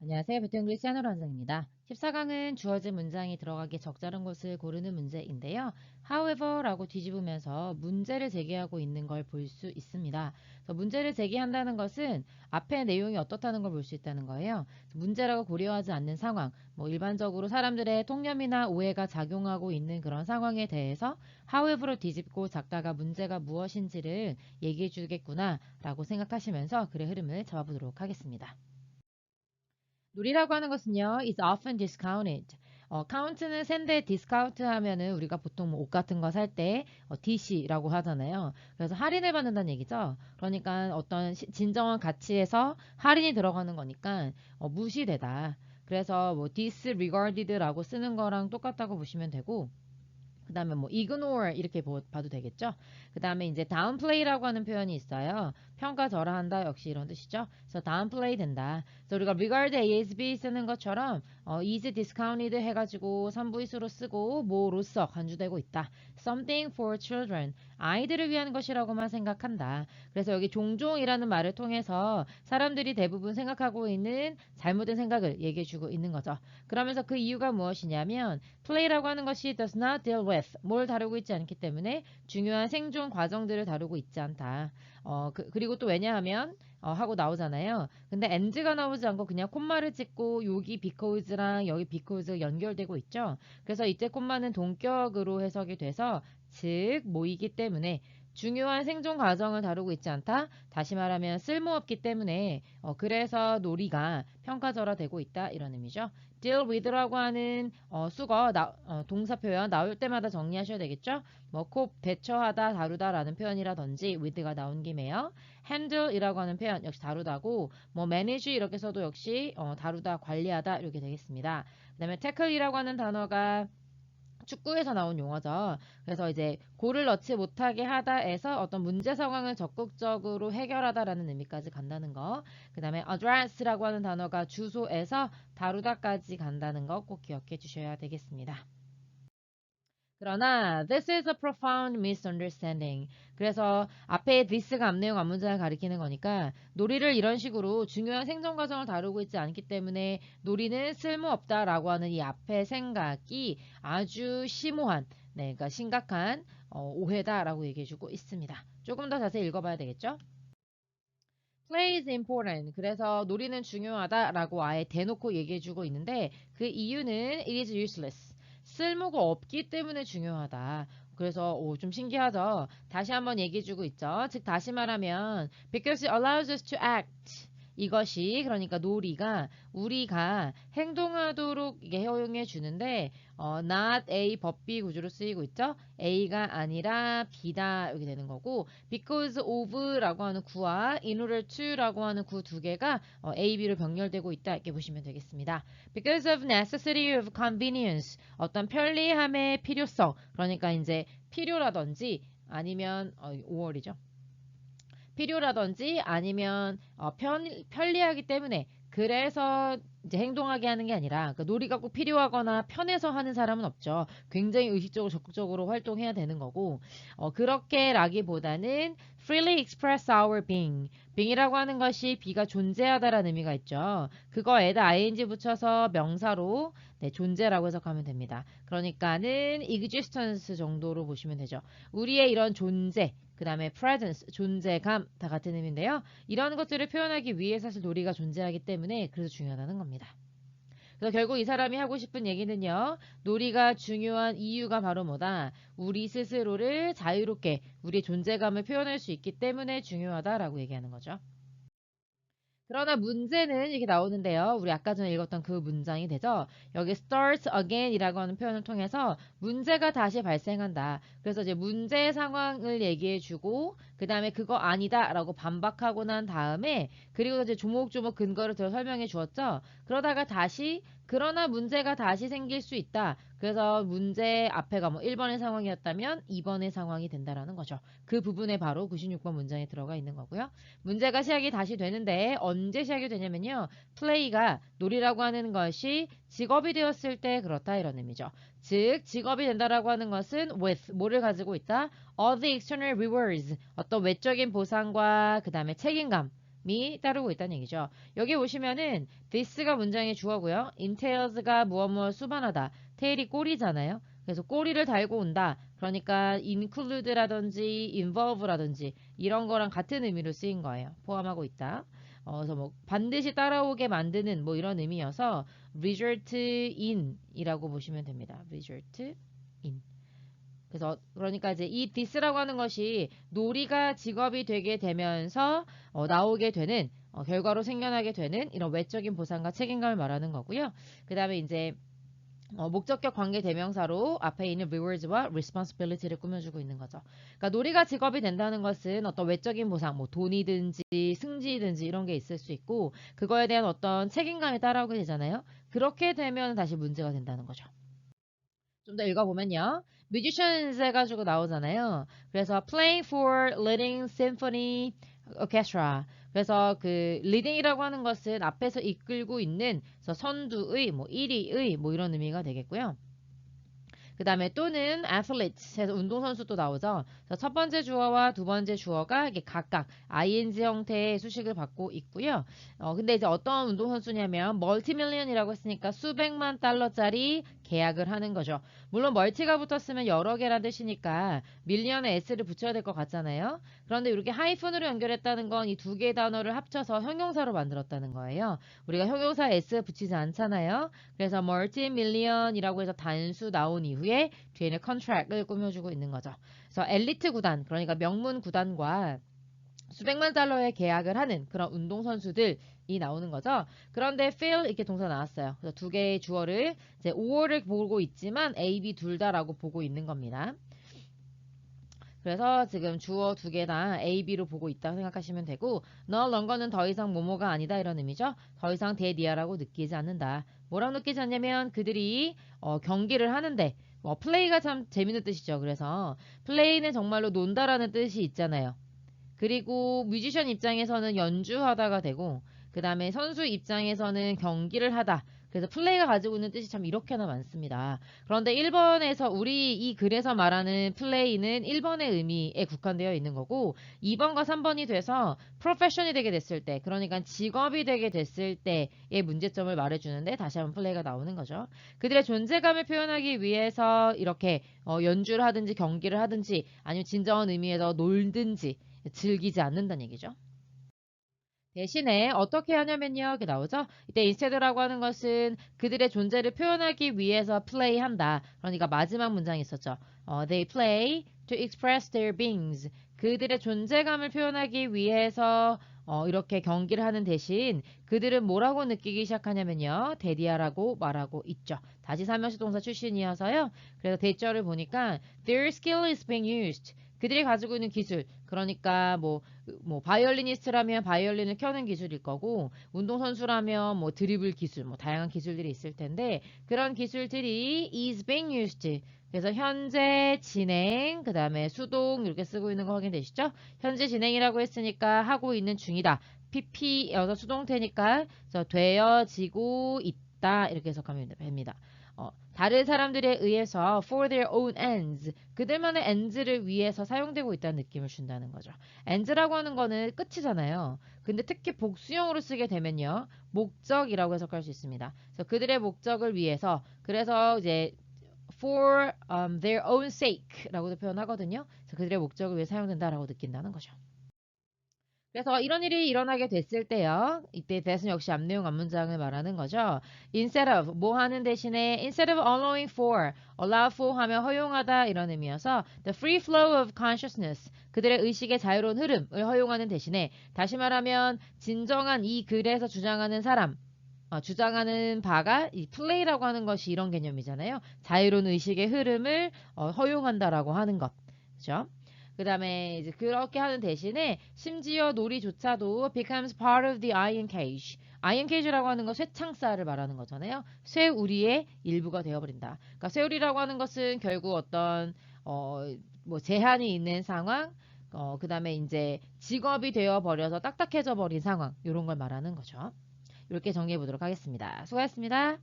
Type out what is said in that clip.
안녕하세요. 베트잉글리시 한우라 원장입니다. 14강은 주어진 문장이 들어가기 적절한 곳을 고르는 문제인데요. however라고 뒤집으면서 문제를 제기하고 있는 걸 볼 수 있습니다. 그래서 문제를 제기한다는 것은 앞의 내용이 어떻다는 걸 볼 수 있다는 거예요. 문제라고 고려하지 않는 상황, 일반적으로 사람들의 통념이나 오해가 작용하고 있는 그런 상황에 대해서 however로 뒤집고 작가가 문제가 무엇인지를 얘기해 주겠구나 라고 생각하시면서 글의 흐름을 잡아보도록 하겠습니다. 놀이라고 하는 것은요, is often discounted. count는 센데 discount 하면은 우리가 보통 옷 같은 거 살 때 DC라고 하잖아요. 그래서 할인을 받는다는 얘기죠. 그러니까 어떤 진정한 가치에서 할인이 들어가는 거니까 무시되다. 그래서 disregarded라고 쓰는 거랑 똑같다고 보시면 되고, 그 다음에 ignore 이렇게 봐도 되겠죠. 그 다음에 이제 downplay라고 하는 표현이 있어요. 평가절하한다 역시 이런 뜻이죠. 그래서 downplay 된다. 그래서 우리가 regard ASB 쓰는 것처럼 is discounted 해가지고 선부의수로 쓰고 뭐로써 간주되고 있다. something for children. 아이들을 위한 것이라고만 생각한다. 그래서 여기 종종이라는 말을 통해서 사람들이 대부분 생각하고 있는 잘못된 생각을 얘기해주고 있는 거죠. 그러면서 그 이유가 무엇이냐면 play라고 하는 것이 does not deal with 뭘 다루고 있지 않기 때문에 중요한 생존 과정들을 다루고 있지 않다. 그리고 또 왜냐하면 하고 나오잖아요. 근데 and가 나오지 않고 그냥 콤마를 찍고 여기 because랑 여기 because가 연결되고 있죠. 그래서 이때 콤마는 동격으로 해석이 돼서 즉 뭐이기 때문에 중요한 생존 과정을 다루고 있지 않다. 다시 말하면 쓸모없기 때문에 그래서 놀이가 평가절하되고 있다 이런 의미죠. deal with라고 하는 수거 동사 표현 나올 때마다 정리하셔야 되겠죠. 꼭 대처하다 다루다라는 표현이라든지 with가 나온 김에요. handle이라고 하는 표현 역시 다루다고 manage 이렇게 써도 역시 다루다 관리하다 이렇게 되겠습니다. 그 다음에 tackle이라고 하는 단어가 축구에서 나온 용어죠. 그래서 이제 골을 넣지 못하게 하다에서 어떤 문제 상황을 적극적으로 해결하다라는 의미까지 간다는 거. 그 다음에 address라고 하는 단어가 주소에서 다루다까지 간다는 거 꼭 기억해 주셔야 되겠습니다. 그러나 this is a profound misunderstanding. 그래서 앞에 this가 앞내용 앞문장을 가리키는 거니까 놀이를 이런 식으로 중요한 생존 과정을 다루고 있지 않기 때문에 놀이는 쓸모없다라고 하는 이 앞의 생각이 아주 심오한, 그러니까 심각한 오해다라고 얘기해주고 있습니다. 조금 더 자세히 읽어봐야 되겠죠? Play is important. 그래서 놀이는 중요하다라고 아예 대놓고 얘기해주고 있는데 그 이유는 it is useless. 쓸모가 없기 때문에 중요하다. 그래서 좀 신기하죠. 다시 한번 얘기해주고 있죠. 즉 다시 말하면 because it allows us to act. 이것이 그러니까 놀이가 우리가 행동하도록 이게 허용해 주는데 not A 법 B 구조로 쓰이고 있죠. A가 아니라 B다 이렇게 되는 거고 because of라고 하는 구와 in order to라고 하는 구 두 개가 A, B로 병렬되고 있다 이렇게 보시면 되겠습니다. Because of necessity of convenience 어떤 편리함의 필요성 그러니까 이제 필요라든지 아니면 5월이죠. 필요라든지 아니면 편리하기 때문에 그래서 이제 행동하게 하는 게 아니라 그러니까 놀이가 꼭 필요하거나 편해서 하는 사람은 없죠. 굉장히 의식적으로 적극적으로 활동해야 되는 거고 그렇게라기보다는 freely express our being. being이라고 하는 것이 be가 존재하다라는 의미가 있죠. 그거에다 ing 붙여서 명사로 존재라고 해석하면 됩니다. 그러니까는 existence 정도로 보시면 되죠. 우리의 이런 존재 그 다음에 presence, 존재감 다 같은 의미인데요. 이런 것들을 표현하기 위해 사실 놀이가 존재하기 때문에 그래서 중요하다는 겁니다. 그래서 결국 이 사람이 하고 싶은 얘기는요. 놀이가 중요한 이유가 바로 뭐다? 우리 스스로를 자유롭게 우리의 존재감을 표현할 수 있기 때문에 중요하다라고 얘기하는 거죠. 그러나 문제는 이렇게 나오는데요. 우리 아까 전에 읽었던 그 문장이 되죠. 여기 start again 이라고 하는 표현을 통해서 문제가 다시 발생한다. 그래서 이제 문제 상황을 얘기해 주고 그 다음에 그거 아니다 라고 반박하고 난 다음에 그리고 이제 조목조목 근거를 들어 설명해 주었죠. 그러다가 다시 그러나 문제가 다시 생길 수 있다. 그래서 문제 앞에가 1번의 상황이었다면 2번의 상황이 된다라는 거죠. 그 부분에 바로 96번 문장에 들어가 있는 거고요. 문제가 시작이 다시 되는데 언제 시작이 되냐면요. 플레이가 놀이라고 하는 것이 직업이 되었을 때 그렇다 이런 의미죠. 즉 직업이 된다라고 하는 것은 with 뭐를 가지고 있다? All the external rewards 어떤 외적인 보상과 그 다음에 책임감 미 따르고 있다는 얘기죠. 여기 보시면은 this가 문장의 주어고요. entails가 무엇 무엇 수반하다. tail이 꼬리잖아요. 그래서 꼬리를 달고 온다. 그러니까 include라든지 involve라든지 이런 거랑 같은 의미로 쓰인 거예요. 포함하고 있다. 그래서 뭐 반드시 따라오게 만드는 뭐 이런 의미여서 result in이라고 보시면 됩니다. result in. 그래서 그러니까 이제 이 this라고 하는 것이 놀이가 직업이 되게 되면서 나오게 되는 결과로 생겨나게 되는 이런 외적인 보상과 책임감을 말하는 거고요. 그 다음에 이제 목적격 관계 대명사로 앞에 있는 rewards와 responsibility를 꾸며주고 있는 거죠. 그러니까 놀이가 직업이 된다는 것은 어떤 외적인 보상, 뭐 돈이든지 승진이든지 이런 게 있을 수 있고 그거에 대한 어떤 책임감이 따라오게 되잖아요. 그렇게 되면 다시 문제가 된다는 거죠. 좀 더 읽어보면요. musicians 해가지고 나오잖아요. 그래서 playing for leading symphony orchestra. 그래서 그 leading이라고 하는 것은 앞에서 이끌고 있는 그래서 선두의, 뭐 1위의 뭐 이런 의미가 되겠고요. 그 다음에 또는 athlete에서 운동선수도 나오죠. 그래서 첫 번째 주어와 두 번째 주어가 이게 각각 ing 형태의 수식을 받고 있고요. 근데 이제 어떤 운동선수냐면 멀티밀리언이라고 했으니까 수백만 달러짜리 계약을 하는 거죠. 물론 멀티가 붙었으면 여러 개란 뜻이니까 밀리언에 s를 붙여야 될 것 같잖아요. 그런데 이렇게 하이픈으로 연결했다는 건 이 두 개의 단어를 합쳐서 형용사로 만들었다는 거예요. 우리가 형용사에 s 붙이지 않잖아요. 그래서 멀티밀리언이라고 해서 단수 나온 이후에 뒤에는 컨트랙을 꾸며주고 있는 거죠. 그래서 엘리트 구단, 그러니까 명문 구단과 수백만 달러의 계약을 하는 그런 운동선수들이 나오는 거죠. 그런데 fail 이렇게 동사 나왔어요. 그래서 두 개의 주어를 이제 5월을 보고 있지만 A, B 둘 다라고 보고 있는 겁니다. 그래서 지금 주어 두 개 다 A, B로 보고 있다고 생각하시면 되고 no longer는 더 이상 뭐뭐가 아니다 이런 의미죠. 더 이상 대니아라고 느끼지 않는다. 뭐라고 느끼지 않냐면 그들이 경기를 하는데 플레이가 참 재밌는 뜻이죠. 그래서 플레이는 정말로 논다라는 뜻이 있잖아요. 그리고 뮤지션 입장에서는 연주하다가 되고 그 다음에 선수 입장에서는 경기를 하다. 그래서 플레이가 가지고 있는 뜻이 참 이렇게나 많습니다. 그런데 1번에서 우리 이 글에서 말하는 플레이는 1번의 의미에 국한되어 있는 거고 2번과 3번이 돼서 프로페션이 되게 됐을 때 그러니까 직업이 되게 됐을 때의 문제점을 말해주는데 다시 한번 플레이가 나오는 거죠. 그들의 존재감을 표현하기 위해서 이렇게 연주를 하든지 경기를 하든지 아니면 진정한 의미에서 놀든지 즐기지 않는다는 얘기죠. 대신에 어떻게 하냐면요. 이렇게 나오죠. 이때 instead라고 하는 것은 그들의 존재를 표현하기 위해서 play한다. 그러니까 마지막 문장이 있었죠. They play to express their beings. 그들의 존재감을 표현하기 위해서 이렇게 경기를 하는 대신 그들은 뭐라고 느끼기 시작하냐면요. 대디아라고 말하고 있죠. 다시 삼형식 동사 출신이어서요. 그래서 대절을 보니까 their skill is being used. 그들이 가지고 있는 기술, 그러니까 뭐 바이올리니스트라면 바이올린을 켜는 기술일 거고 운동선수라면 뭐 드리블 기술, 뭐 다양한 기술들이 있을 텐데 그런 기술들이 is being used. 그래서 현재 진행, 그 다음에 수동 이렇게 쓰고 있는 거 확인되시죠? 현재 진행이라고 했으니까 하고 있는 중이다. PP여서 수동태니까 되어지고 있다 이렇게 해석하면 됩니다. 다른 사람들에 의해서 for their own ends 그들만의 ends를 위해서 사용되고 있다는 느낌을 준다는 거죠. ends라고 하는 거는 끝이잖아요. 근데 특히 복수형으로 쓰게 되면요. 목적이라고 해석할 수 있습니다. 그래서 그들의 목적을 위해서 그래서 이제 for their own sake 라고도 표현하거든요. 그래서 그들의 목적을 위해 사용된다라고 느낀다는 거죠. 그래서 이런 일이 일어나게 됐을 때요. 이때 대신 역시 앞내용 앞문장을 말하는 거죠. instead of 뭐 하는 대신에 instead of allowing for allow for 하면 허용하다 이런 의미여서 the free flow of consciousness 그들의 의식의 자유로운 흐름을 허용하는 대신에 다시 말하면 진정한 이 글에서 주장하는 사람 주장하는 바가 이 플레이라고 하는 것이 이런 개념이잖아요. 자유로운 의식의 흐름을 허용한다라고 하는 것. 그죠? 그 다음에 이제 그렇게 하는 대신에 심지어 놀이조차도 becomes part of the iron cage. iron cage라고 하는 건 쇠창살을 말하는 거잖아요. 쇠우리의 일부가 되어버린다. 그러니까 쇠우리라고 하는 것은 결국 어떤 뭐 제한이 있는 상황, 그 다음에 이제 직업이 되어버려서 딱딱해져 버린 상황, 이런 걸 말하는 거죠. 이렇게 정리해 보도록 하겠습니다. 수고하셨습니다.